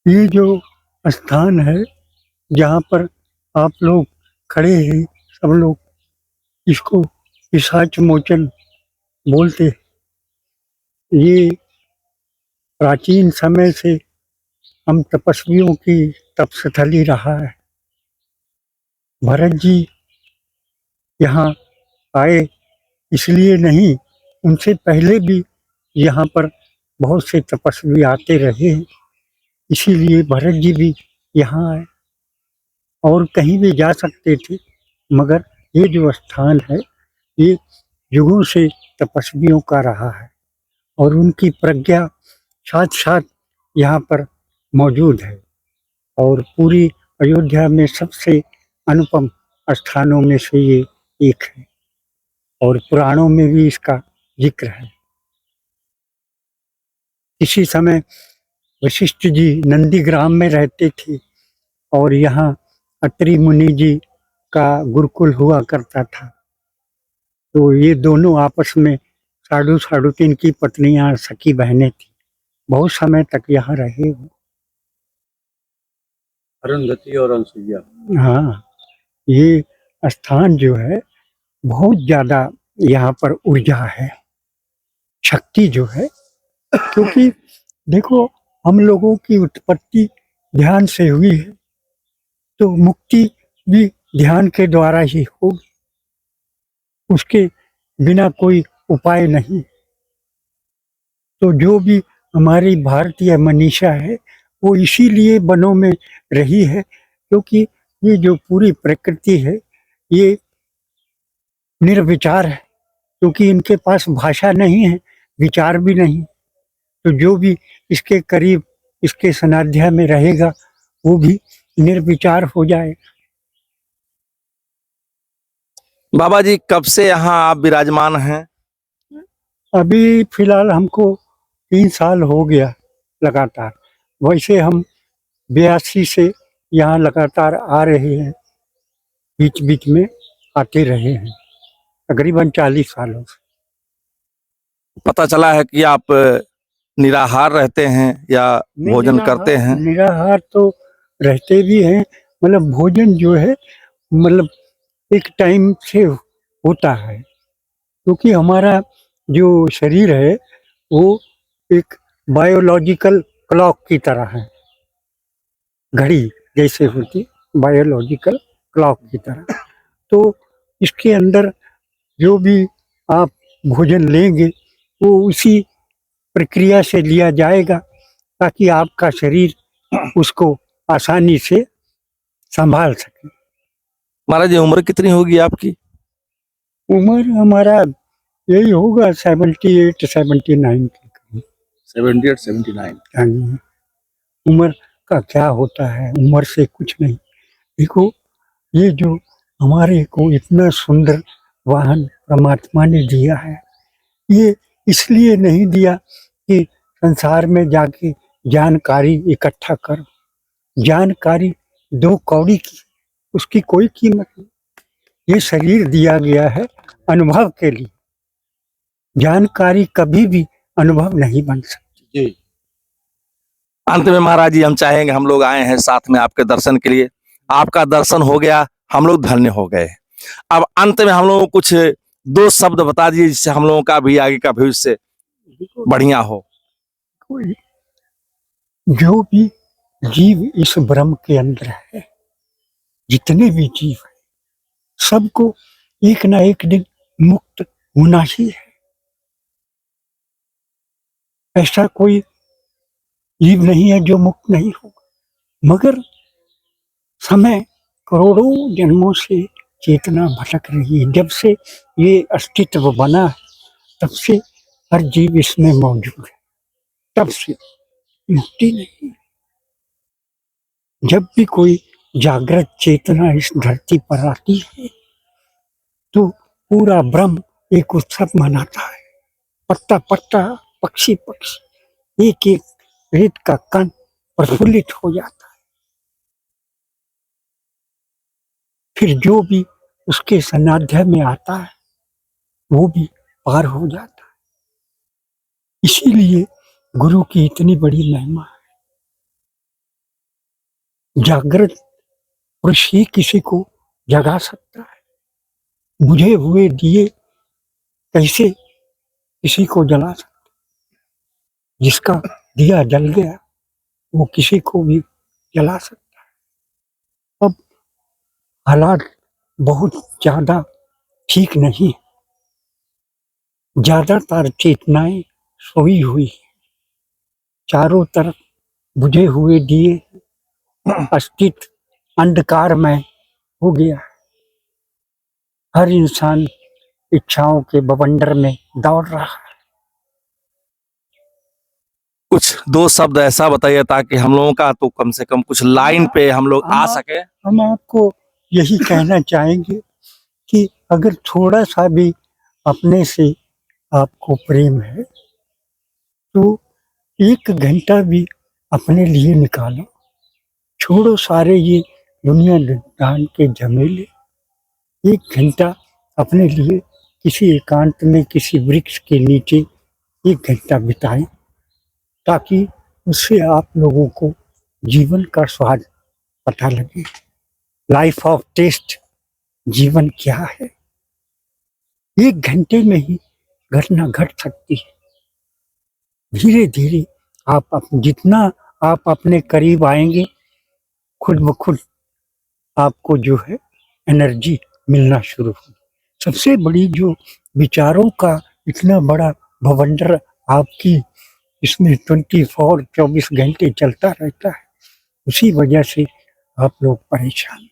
ये जो स्थान है जहाँ पर आप लोग खड़े हैं, सब लोग इसको पिशाच मोचन बोलते हैं। ये प्राचीन समय से हम तपस्वियों की तपस्थली रहा है। भरत जी यहाँ आए इसलिए नहीं, उनसे पहले भी यहाँ पर बहुत से तपस्वी आते रहे हैं, इसीलिए भरत जी भी यहाँ आए। और कहीं भी जा सकते थे, मगर ये जो स्थान है ये युगों से तपस्वियों का रहा है और उनकी प्रज्ञा साथ साथ यहाँ पर मौजूद है। और पूरी अयोध्या में सबसे अनुपम स्थानों में से ये एक है और पुराणों में भी इसका जिक्र है। इसी समय वशिष्ठ जी नंदीग्राम में रहते थे और यहाँ अत्रि मुनि जी का गुरुकुल हुआ करता था। तो ये दोनों आपस में साढ़ू साढ़ू की पत्नियां सखी बहनें थी। बहुत समय तक यहाँ रहे वो। अरुंधति और अनसुईया। हाँ, ये स्थान जो है बहुत ज्यादा यहाँ पर ऊर्जा है, शक्ति जो है, क्योंकि देखो हम लोगों की उत्पत्ति ध्यान से हुई है तो मुक्ति भी ध्यान के द्वारा ही होगी, उसके बिना कोई उपाय नहीं। तो जो भी हमारी भारतीय मनीषा है वो इसीलिए वनों में रही है, क्योंकि ये जो पूरी प्रकृति है ये निर्विचार है, क्योंकि इनके पास भाषा नहीं है, विचार भी नहीं। तो जो भी इसके करीब इसके सानिध्य में रहेगा वो भी निर्विचार हो जाए। बाबा जी कब से यहाँ आप विराजमान हैं? अभी फिलहाल हमको 3 साल हो गया लगातार। वैसे हम 82 से यहाँ लगातार आ रहे हैं, बीच बीच में आते रहे हैं, तकरीबन 40 सालों से। पता चला है कि आप निराहार रहते हैं या भोजन करते हैं? निराहार तो रहते भी हैं, मतलब भोजन जो है मतलब एक टाइम से होता है, क्योंकि हमारा जो शरीर है वो एक बायोलॉजिकल क्लॉक की तरह है, घड़ी जैसे होती बायोलॉजिकल क्लॉक की तरह। तो इसके अंदर जो भी आप भोजन लेंगे वो उसी प्रक्रिया से लिया जाएगा ताकि आपका शरीर उसको आसानी से संभाल सके। महाराज जी उम्र कितनी होगी आपकी? उम्र हमारा यही होगा 78-79 के करीब। 78-79। हाँ जी। उम्र का क्या होता है, उम्र से कुछ नहीं। देखो ये जो हमारे को इतना सुंदर वाहन परमात्मा ने दिया है, ये इसलिए नहीं दिया कि संसार में जाके जानकारी इकट्ठा करो। जानकारी 2 कौड़ी की, उसकी कोई कीमत नहीं। ये शरीर दिया गया है अनुभव के लिए, जानकारी कभी भी अनुभव नहीं बन सकती। जी। अंत में महाराज जी हम चाहेंगे, हम लोग आए हैं साथ में आपके दर्शन के लिए, आपका दर्शन हो गया, हम लोग धन्य हो गए। अब अंत में हम लोगों को कुछ 2 शब्द बता दीजिए जिससे हम लोगों का भी आगे का भविष्य बढ़िया हो। कोई जो भी जीव इस ब्रह्म के अंदर है, जितने भी जीव है, सबको एक ना एक दिन मुक्त होना ही है। ऐसा कोई जीव नहीं है जो मुक्त नहीं होगा, मगर समय करोड़ों जन्मों से चेतना भटक रही है। जब से ये अस्तित्व बना है तब से हर जीव इसमें मौजूद है, तब से मुक्ति नहीं। जब भी कोई जागृत चेतना इस धरती पर आती है तो पूरा ब्रह्म एक उत्सव मनाता है। पत्ता पत्ता, पक्षी पक्षी, एक एक रेत का कण प्रफुल्लित हो जाता है। फिर जो भी उसके सानिध्य में आता है वो भी पार हो जाता है। इसीलिए गुरु की इतनी बड़ी महिमा है। जागृत पुरुष ही किसी को जगा सकता है। बुझे हुए दिए कैसे किसी को जला सकता? जिसका दिया जल गया वो किसी को भी जला सकता है। अब हालात बहुत ज्यादा ठीक नहीं है। ज्यादातर चेतनाएं सोई हुई है। चारों तरफ बुझे हुए दिए, अस्तित्व अंधकार में हो गया है। हर इंसान इच्छाओं के बवंडर में दौड़ रहा है। कुछ दो शब्द ऐसा बताइए ताकि हम लोगों का तो कम से कम कुछ लाइन पे हम लोग आ सके। हम आपको यही कहना चाहेंगे कि अगर थोड़ा सा भी अपने से आपको प्रेम है तो 1 घंटा भी अपने लिए निकालो। छोड़ो सारे ये दुनिया दान के झमेले। 1 घंटा अपने लिए किसी एकांत में किसी वृक्ष के नीचे 1 घंटा बिताएं, ताकि उससे आप लोगों को जीवन का स्वाद पता लगे। लाइफ ऑफ टेस्ट, जीवन क्या है, 1 घंटे में ही घटना घट सकती है। धीरे धीरे जितना आप अपने करीब आएंगे, खुद ब खुद आपको जो है एनर्जी मिलना शुरू होगी। सबसे बड़ी जो विचारों का इतना बड़ा भवंडर आपकी इसमें 24 घंटे चलता रहता है, उसी वजह से आप लोग परेशान हैं।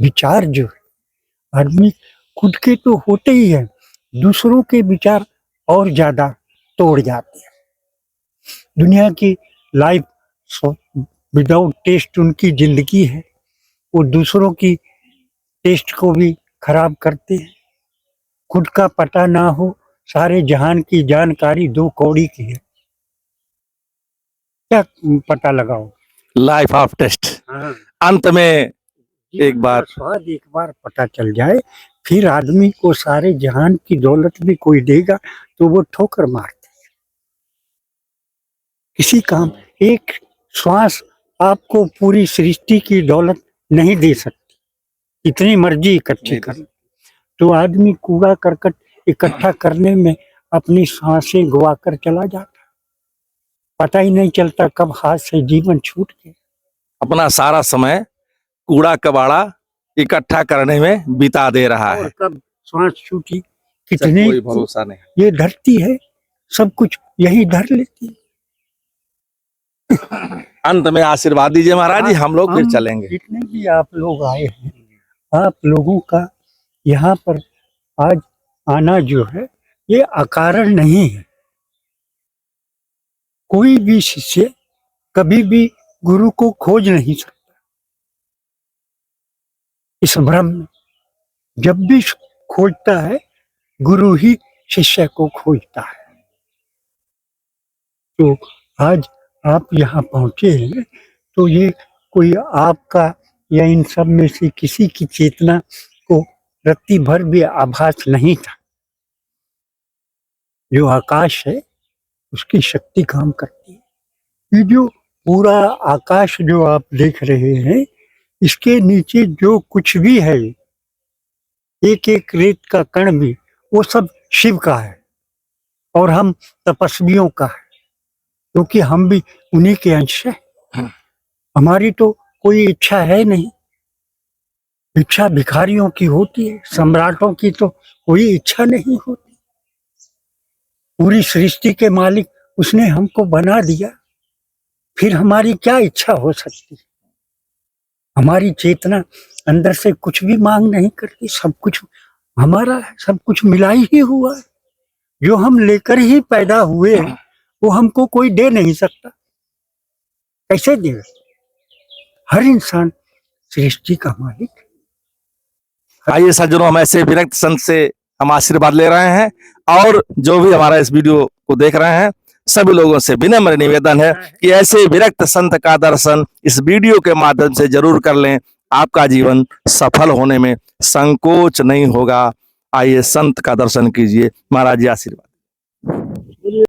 विचार जो है आदमी खुद के तो होते ही है, दूसरों के विचार और ज्यादा तोड़ जाते हैं। दुनिया की लाइफ विदाउट टेस्ट उनकी जिंदगी है, वो दूसरों की टेस्ट को भी खराब करते हैं। खुद का पता ना हो, सारे जहान की जानकारी 2 कौड़ी की है, क्या पता लगाओ। Life of test. हाँ। अंत में एक बार स्वाद एक बार पता चल जाए, फिर आदमी को सारे जहान की दौलत भी कोई देगा तो वो ठोकर मारते हैं। किसी काम एक श्वास आपको पूरी सृष्टि की दौलत नहीं दे सकती, इतनी मर्जी इकट्ठी कर। तो आदमी कूड़ा करकट इकट्ठा करने में अपनी सांसें गवा कर चला जाता, पता ही नहीं चलता कब हाथ से जीवन छूट गया। अपना सारा समय कूड़ा कबाड़ा इकट्ठा करने में बिता दे रहा है। और कब सांस छूटी, इसका कितने कोई भरोसा नहीं। ये धरती है, सब कुछ यही धर लेती है। अंत में आशीर्वाद दीजिए महाराज जी, हम लोग फिर चलेंगे। जितने भी आप लोग आए हैं, आप लोगों का यहाँ पर आज आना जो है ये अकारण नहीं है। कोई भी शिष्य कभी भी गुरु को खोज नहीं सकता। इस भ्रम में जब भी खोजता है, गुरु ही शिष्य को खोजता है। तो आज आप यहाँ पहुंचे हैं तो ये कोई आपका या इन सब में से किसी की चेतना को रत्ती भर भी आभास नहीं था। जो आकाश है उसकी शक्ति काम करती है। ये जो पूरा आकाश जो आप देख रहे हैं, इसके नीचे जो कुछ भी है, एक एक रेत का कण भी, वो सब शिव का है और हम तपस्वियों का है, क्योंकि हम भी उन्हीं के अंश हैं। हमारी तो कोई इच्छा है नहीं, इच्छा भिखारियों की होती है, सम्राटों की तो कोई इच्छा नहीं होती। पूरी सृष्टि के मालिक उसने हमको बना दिया, फिर हमारी क्या इच्छा हो सकती है। हमारी चेतना अंदर से कुछ भी मांग नहीं करती, सब कुछ हमारा है, सब कुछ मिला ही हुआ है। जो हम लेकर ही पैदा हुए हैं वो हमको कोई दे नहीं सकता, कैसे देगा। हर इंसान सृष्टि का मालिक। आइए सज्जनों, हम ऐसे विरक्त संत से हम आशीर्वाद ले रहे हैं, और जो भी हमारा इस वीडियो को देख रहे हैं सभी लोगों से विनम्र निवेदन है कि ऐसे विरक्त संत का दर्शन इस वीडियो के माध्यम से जरूर कर लें। आपका जीवन सफल होने में संकोच नहीं होगा। आइए संत का दर्शन कीजिए। महाराज जी आशीर्वाद।